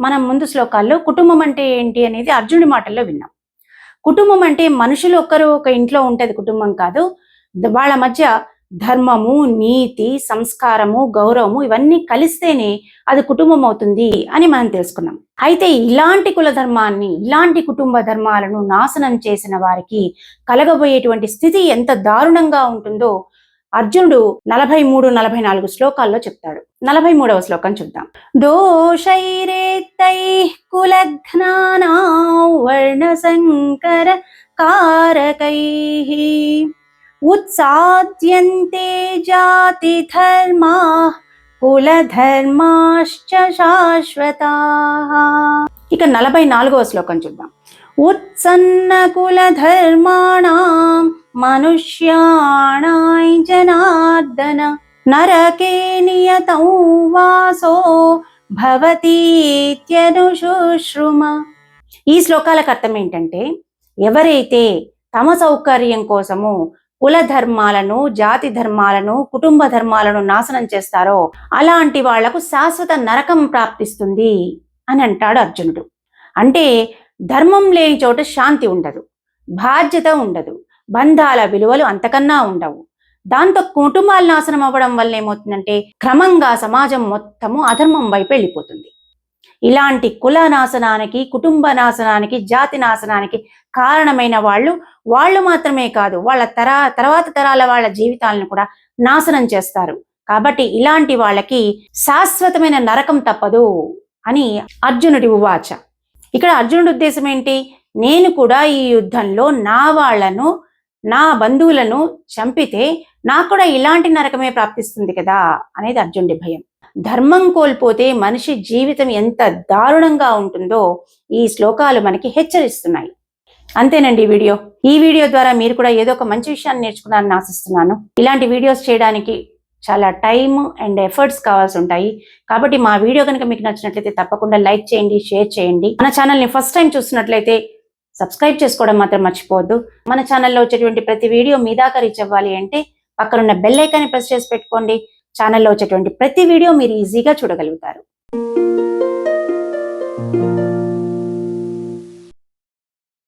మనం ముందు శ్లోకాల్లో కుటుంబం అంటే ఏంటి అనేది అర్జునుడి మాటల్లో విన్నాం. కుటుంబం అంటే మనుషులు ఒక ఇంట్లో ఉంటది కుటుంబం కాదు. వాళ్ళ మధ్య ధర్మము, నీతి, సంస్కారము, గౌరవము ఇవన్నీ కలిస్తేనే అది కుటుంబం అవుతుంది అని మనం తెలుసుకున్నాం. అయితే ఇలాంటి కుల ధర్మాన్ని, ఇలాంటి కుటుంబ ధర్మాలను నాశనం చేసిన వారికి కలగబోయేటువంటి స్థితి ఎంత దారుణంగా ఉంటుందో అర్జునుడు 43-44 శ్లోకాల్లో చెప్తాడు. 43వ శ్లోకం చూద్దాం. దోషైరేత్తై కులఘ్నానా వర్ణ సంకర కారకైః ఉత్సాద్యంతే జాతి ధర్మా కులధర్మాశ్చ శాశ్వతాః. ఇక 44వ శ్లోకం చూద్దాం. ఉత్సన్న కులధర్మాణాం మనుష్యాణాం జనార్దన నరకే నియతం వాసో భవతీత్యనుశుశ్రుమ. ఈ శ్లోకాలకు అర్థం ఏంటంటే, ఎవరైతే తమ సౌకర్యం కోసము కుల ధర్మాలను, జాతి ధర్మాలను, కుటుంబ ధర్మాలను నాశనం చేస్తారో అలాంటి వాళ్లకు శాశ్వత నరకం ప్రాప్తిస్తుంది అని అంటాడు అర్జునుడు. అంటే ధర్మం లేని చోట శాంతి ఉండదు, బాధ్యత ఉండదు, బంధాల విలువలు అంతకన్నా ఉండవు. దాంతో కుటుంబాలు నాశనం అవ్వడం వల్ల ఏమవుతుందంటే క్రమంగా సమాజం మొత్తము అధర్మం వైపు వెళ్ళిపోతుంది. ఇలాంటి కుల నాశనానికి, కుటుంబ నాశనానికి, జాతి నాశనానికి కారణమైన వాళ్ళు మాత్రమే కాదు, వాళ్ళ తర్వాత తరాల వాళ్ళ జీవితాలను కూడా నాశనం చేస్తారు. కాబట్టి ఇలాంటి వాళ్ళకి శాశ్వతమైన నరకం తప్పదు అని అర్జునుడి ఉవాచ. ఇక్కడ అర్జునుడి ఉద్దేశం ఏంటి? నేను కూడా ఈ యుద్ధంలో నా వాళ్లను, నా బంధువులను చంపితే నాకు కూడా ఇలాంటి నరకమే ప్రాప్తిస్తుంది కదా అనేది అర్జునుడి భయం. ధర్మం కోల్పోతే మనిషి జీవితం ఎంత దారుణంగా ఉంటుందో ఈ శ్లోకాలు మనకి హెచ్చరిస్తున్నాయి. అంతేనండి ఈ వీడియో ద్వారా మీరు కూడా ఏదో ఒక మంచి విషయాన్ని నేర్చుకున్నారని ఆశిస్తున్నాను. ఇలాంటి వీడియోస్ చేయడానికి చాలా టైం అండ్ ఎఫర్ట్స్ కావాల్సి ఉంటాయి. కాబట్టి మా వీడియో కనుక మీకు నచ్చినట్లయితే తప్పకుండా లైక్ చేయండి, షేర్ చేయండి. మన ఛానల్ని ఫస్ట్ టైం చూస్తున్నట్లయితే సబ్స్క్రైబ్ చేసుకోవడం మాత్రం మర్చిపోవద్దు. మన ఛానల్లో వచ్చేటువంటి ప్రతి వీడియో మీ దాకా రీచ్ అవ్వాలి అంటే పక్కనున్న బెల్ ఐకాన్ని ప్రెస్ చేసి పెట్టుకోండి. ఛానల్లో వచ్చేటువంటి ప్రతి వీడియో మీరు ఈజీగా చూడగలుగుతారు.